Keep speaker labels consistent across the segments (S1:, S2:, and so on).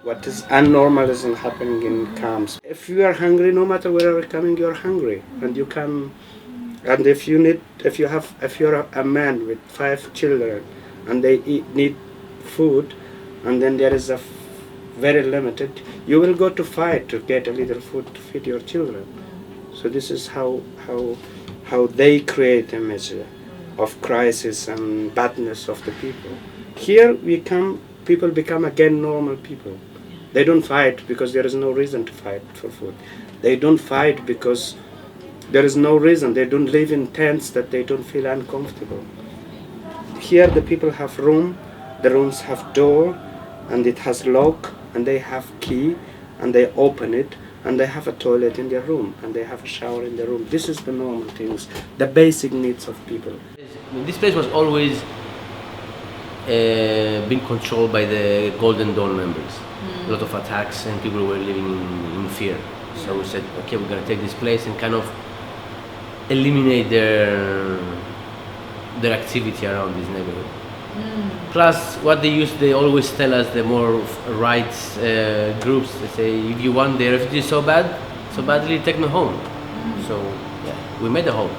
S1: What is abnormal isn't happening in camps. If you are hungry, no matter where you're coming, you're hungry, and you can. And if you're a man with 5 children, and they need food, and then there is very limited, you will go to fight to get a little food to feed your children. So this is how they create a measure of crisis and badness of the people. Here people become again normal people. They don't fight because there is no reason to fight for food. They don't fight because there is no reason. They don't live in tents that they don't feel uncomfortable. Here the people have room, the rooms have door, and it has lock, and they have key, and they open it, and they have a toilet in their room, and they have a shower in their room. This is the normal things, the basic needs of people.
S2: This place was always been controlled by the Golden Dawn members. A lot of attacks and people were living in fear. So we said, okay, we're gonna take this place and kind of eliminate their activity around this neighborhood. Plus, what they always tell us, the more rights groups, they say, if you want the refugees so badly, take them home. So yeah, we made a home.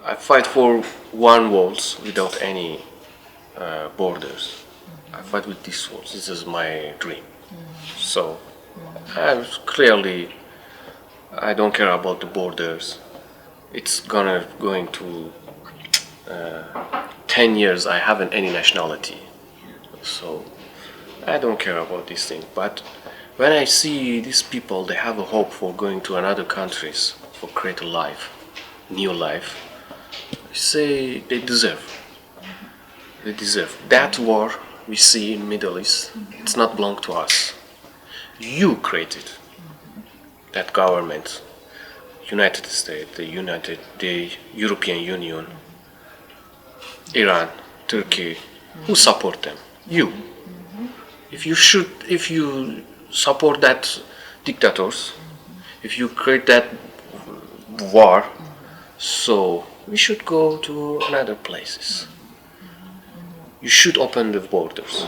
S3: I fight for one walls without any borders. I fight with these walls. This is my dream. So clearly, I don't care about the borders. It's going to 10 years. I haven't any nationality, so I don't care about these things. But when I see these people, they have a hope for going to another countries for create a life, new life. I say they deserve. They deserve. That war we see in Middle East, it's not belong to us. You created that government, United States, the European Union, Iran, Turkey. Who support them? You. If you support that dictators, if you create that war, so we should go to another places. You should open the borders.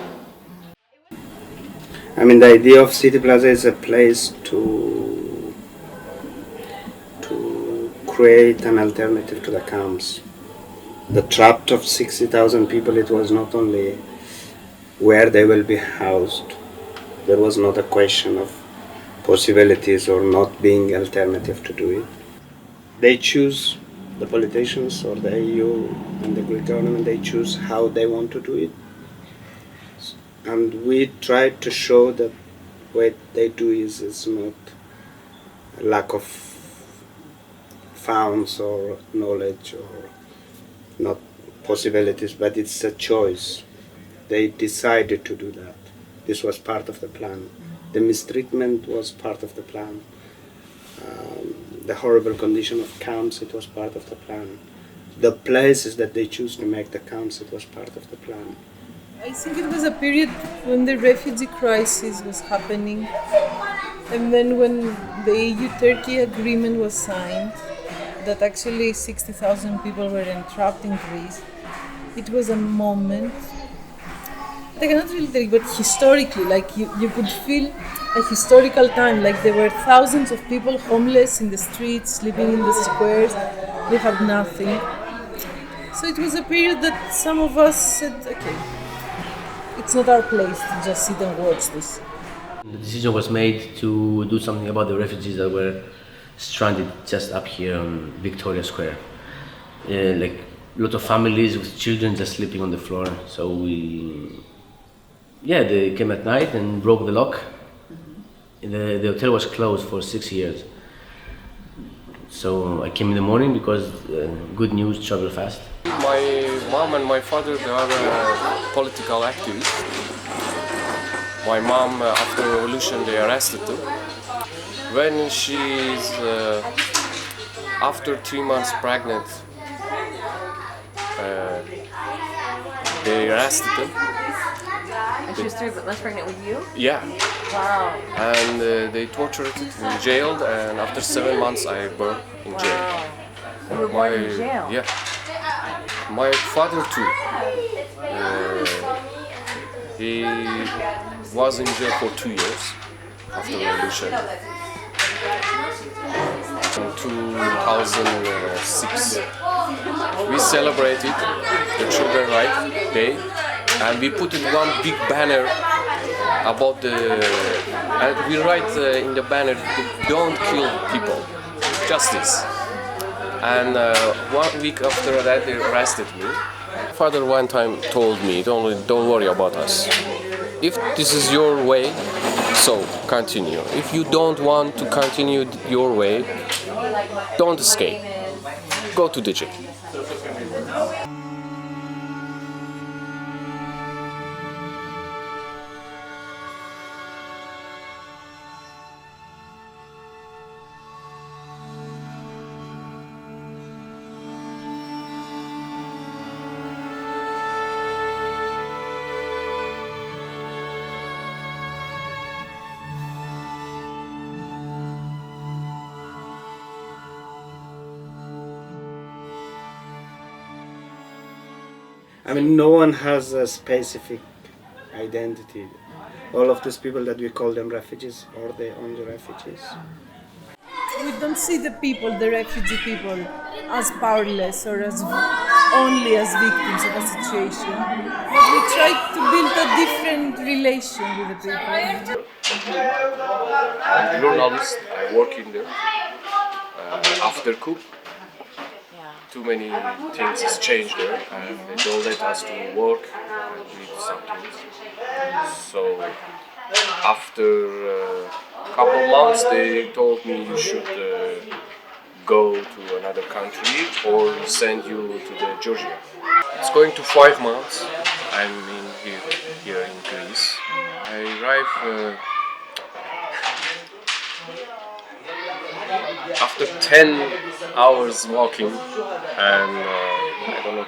S1: I mean, the idea of City Plaza is a place to create an alternative to the camps. The trap of 60,000 people, it was not only where they will be housed. There was not a question of possibilities or not being alternative to do it. They choose, the politicians or the EU and the Greek government, they choose how they want to do it. And we tried to show that what they do is not a lack of funds or knowledge or not possibilities, but it's a choice. They decided to do that. This was part of the plan. The mistreatment was part of the plan. The horrible condition of camps, it was part of the plan. The places that they choose to make the camps, it was part of the plan.
S4: I think it was a period when the refugee crisis was happening, and then when the EU-Turkey agreement was signed, that actually 60,000 people were entrapped in Greece. It was a moment, I cannot really tell you, but historically, like you could feel a historical time, like there were thousands of people homeless in the streets, sleeping in the squares, they had nothing. So it was a period that some of us said, okay, it's not our place to just sit and watch this.
S2: The decision was made to do something about the refugees that were stranded just up here on Victoria Square. Like a lot of families with children just sleeping on the floor. So they came at night and broke the lock. The hotel was closed for 6 years. So I came in the morning because good news travel fast.
S3: My mom and my father, they are political activists. My mom, after the revolution, they arrested them. When she's after 3 months pregnant, they arrested them.
S5: And she was 3 months pregnant with you?
S3: Yeah.
S5: Wow.
S3: And they tortured it in jail, and after 7 months I burned in jail.
S5: Wow. You were born in jail?
S3: Yeah. My father too. He was in jail for 2 years after the revolution. In 2006, we celebrated the Children's Rights Day, and we put in one big banner about and we write in the banner, "Don't kill people, justice." And 1 week after that, they arrested me. Father one time told me, "Don't worry about us. If this is your way, so continue. If you don't want to continue your way, don't escape. Go to the jail."
S1: I mean, no one has a specific identity. All of these people that we call them refugees are their own refugees.
S4: We don't see the people, the refugee people, as powerless or as only as victims of a situation. But we try to build a different relation with the people.
S3: I'm a journalist. I work in there. After coup, too many things has changed there, and they don't let us to work and read some things. So after a couple months, they told me you should go to another country or we send you to the Georgia. It's going to 5 months. I'm here in Greece. I arrived after 10 hours walking and I don't know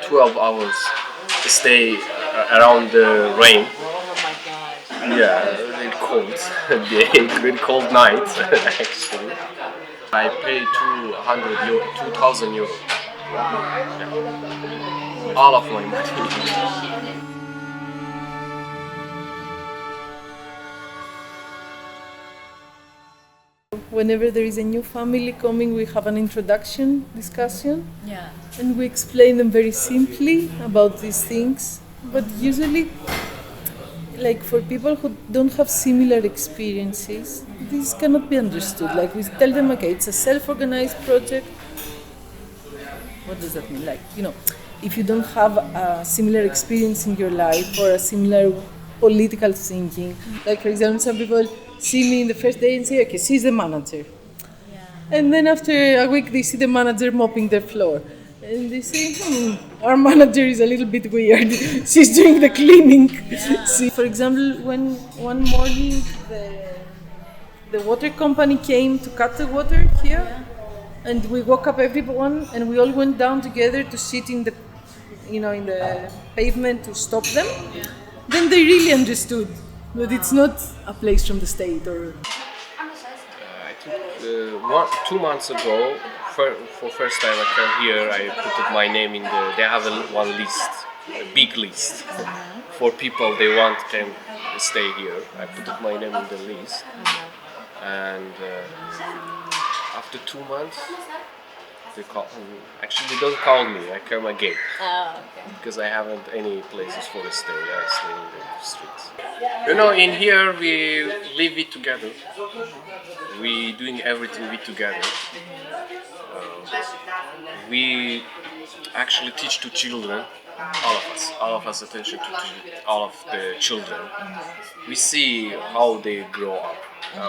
S3: 12 hours stay around the rain.
S5: Oh my God.
S3: Yeah, really cold day, really cold night actually. I paid 2,000 euro. Yeah. All of my money.
S4: Whenever there is a new family coming, we have an introduction discussion.
S5: Yeah.
S4: And we explain them very simply about these things. But usually, like for people who don't have similar experiences, this cannot be understood. Like we tell them, okay, it's a self-organized project. What does that mean? Like, if you don't have a similar experience in your life or a similar political thinking, like for example, some people see me in the first day and say, okay, she's the manager. Yeah. And then after a week, they see the manager mopping the floor. And they say, our manager is a little bit weird. She's doing the cleaning. Yeah. See, for example, when one morning the water company came to cut the water here, and we woke up everyone, and we all went down together to sit in the, in the pavement to stop them. Yeah. Then they really understood that it's not a place from the state or.
S3: I think 2 months ago, for first time I came here, I put my name in they have one list, a big list for people they want can stay here. I put my name in the list, and after 2 months, Actually, they don't call me. I come again
S5: Oh, okay.
S3: because I haven't any places for to stay. I stay in the streets. You know, in here we live it together. We doing everything with together. We actually teach to children, all of us attention to all of the children. We see how they grow up.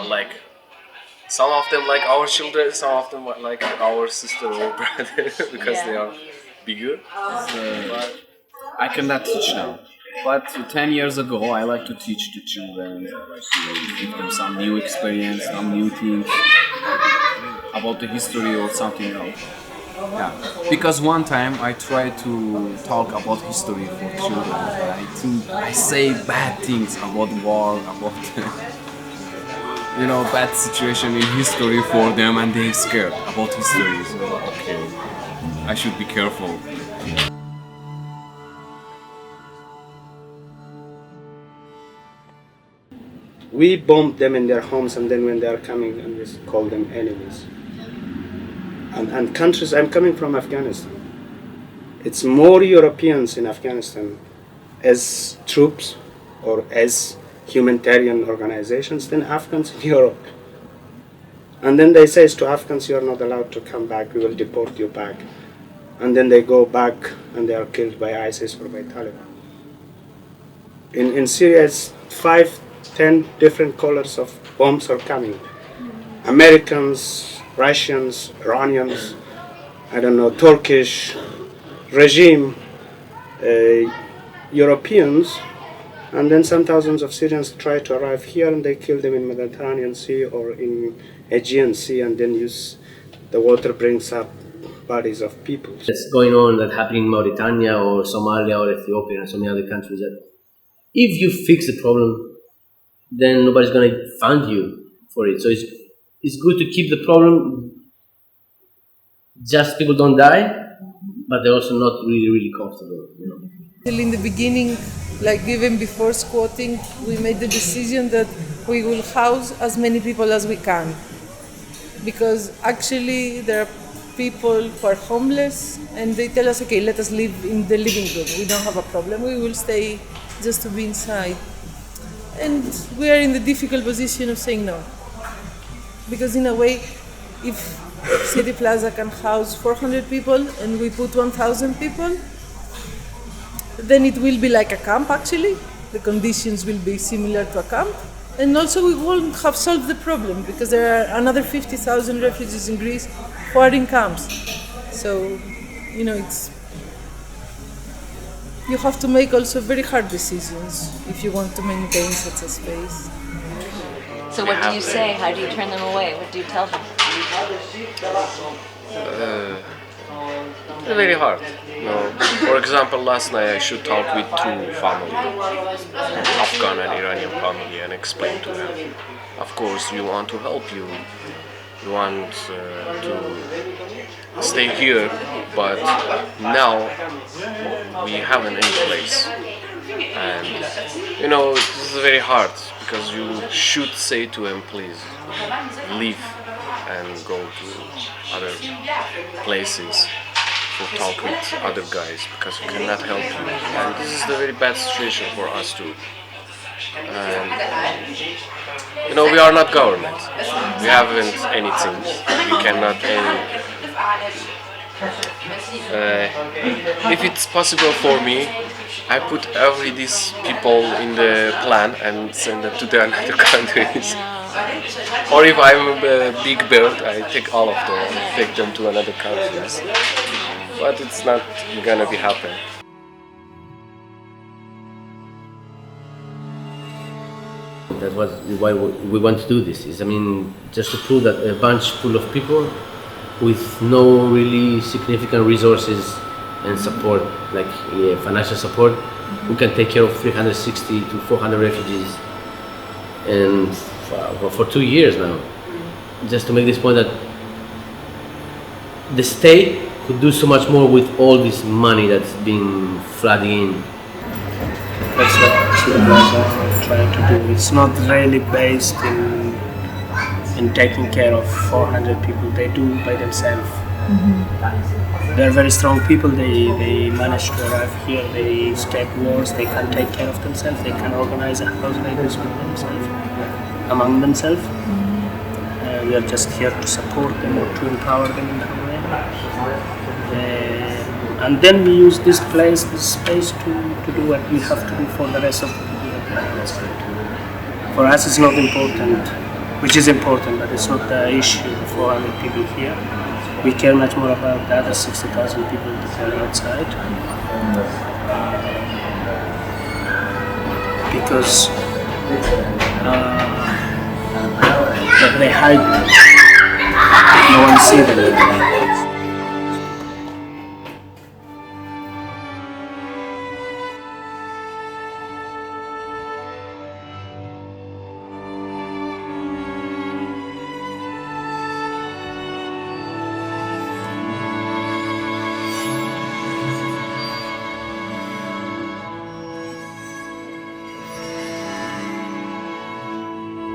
S3: Like some of them like our children, some of them like our sister or brother because they are bigger.
S6: I cannot teach now. But 10 years ago, I like to teach the children, like to give them some new experience, some new things about the history or something else. Yeah, because one time I tried to talk about history for children, but I think I say bad things about war, about bad situation in history for them, and they're scared about history. So okay, I should be careful.
S1: We bombed them in their homes, and then when they are coming, and we call them enemies. And countries, I'm coming from Afghanistan. It's more Europeans in Afghanistan as troops or as humanitarian organizations than Afghans in Europe. And then they say to Afghans, you are not allowed to come back, we will deport you back. And then they go back and they are killed by ISIS or by Taliban. In Syria, it's 5-10 different colors of bombs are coming. Americans, Russians, Iranians, Turkish regime, Europeans, and then some thousands of Syrians try to arrive here and they kill them in Mediterranean Sea or in Aegean Sea, and then the water brings up bodies of people.
S2: That's going on, that happening in Mauritania or Somalia or Ethiopia and so many other countries, that if you fix the problem, then nobody's going to fund you for it. So it's good to keep the problem, just people don't die, but they're also not really, really comfortable,
S4: Till in the beginning, like even before squatting, we made the decision that we will house as many people as we can. Because actually there are people who are homeless and they tell us, okay, let us live in the living room. We don't have a problem. We will stay just to be inside. And we are in the difficult position of saying no. Because in a way, if City Plaza can house 400 people and we put 1,000 people, then it will be like a camp actually. The conditions will be similar to a camp. And also we won't have solved the problem because there are another 50,000 refugees in Greece who are in camps. So, you have to make also very hard decisions if you want to maintain such a space.
S5: So what do you say? How do you turn them away? What do you tell them?
S3: Very hard. For example, last night I should talk with two families, Afghan and Iranian family, and explain to them. Of course, we want to help you. We want to stay here, but now we haven't any place. And this is very hard because you should say to them, please leave and go to other places to talk with other guys because we cannot help you. And this is a very bad situation for us too. And we are not government. We haven't anything. We cannot if it's possible for me, I put these people in the plan and send them to the other countries. Or if I'm a big bird, I take all of them and take them to another countries. But it's not gonna be happen.
S2: That's why we want to do this. Just to prove that a bunch full of people with no really significant resources and support, like financial support, we can take care of 360 to 400 refugees, and for 2 years now. Just to make this point that the state could do so much more with all this money that's been flooding in.
S1: That's what City Plaza are trying to do. It's not really based in taking care of 400 people. They do by themselves.
S7: They're very strong people. They manage to arrive here. They escape wars. They can take care of themselves. They can organize a house like this with themselves, among themselves. We are just here to support them or to empower them in that way. And then we use this place, this space to do what we have to do for the rest of the people that are outside. For us it's not important, which is important, but it's not the issue, the 400 people here. We care much more about the other 60,000 people that are outside. Because that they hide, no one sees them.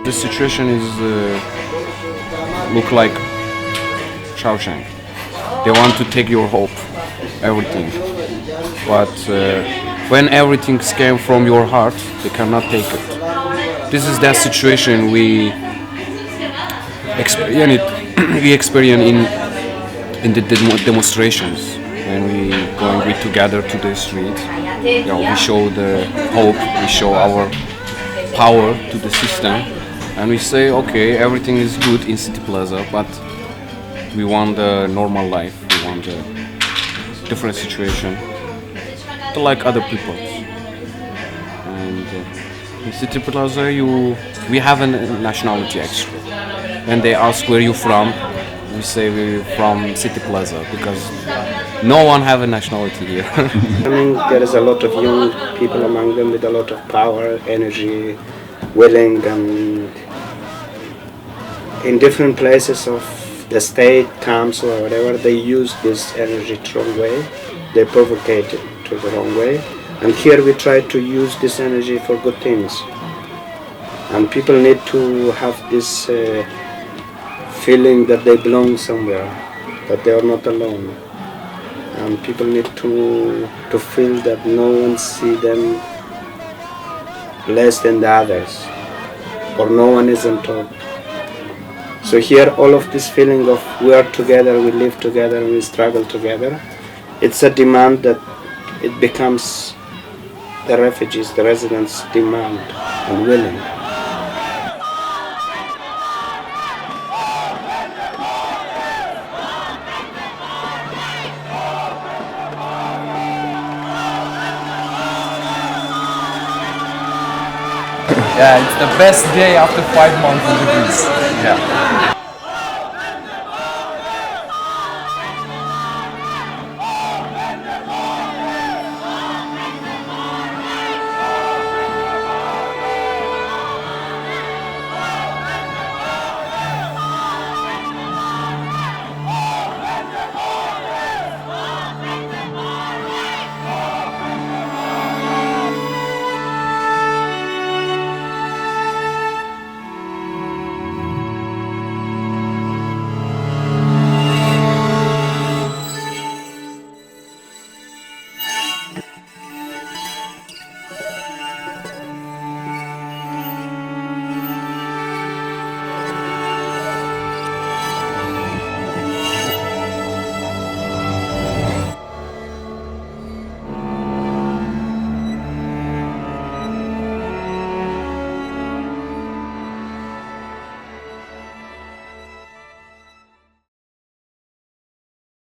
S8: The situation is look like Shawshank. They want to take your hope, everything. But when everything came from your heart, they cannot take it. This is that situation we experience. We experience in the demonstrations when we together to the streets. We show the hope. We show our power to the system. And we say, okay, everything is good in City Plaza, but we want a normal life, we want a different situation, like other people. And in City Plaza, we have a nationality actually. When they ask where you from, we say we're from City Plaza because no one have a nationality here.
S1: I mean, there is a lot of young people among them with a lot of power, energy, willing, and in different places of the state, camps or whatever, they use this energy the wrong way. They provocate it to the wrong way. And here we try to use this energy for good things. And people need to have this feeling that they belong somewhere, that they are not alone. And people need to feel that no one sees them less than the others, or no one is on top. So here all of this feeling of we are together, we live together, and we struggle together, it's a demand that it becomes the refugees, the residents' demand and willing.
S9: Yeah, it's the best day after 5 months in the Greece.
S8: Yeah.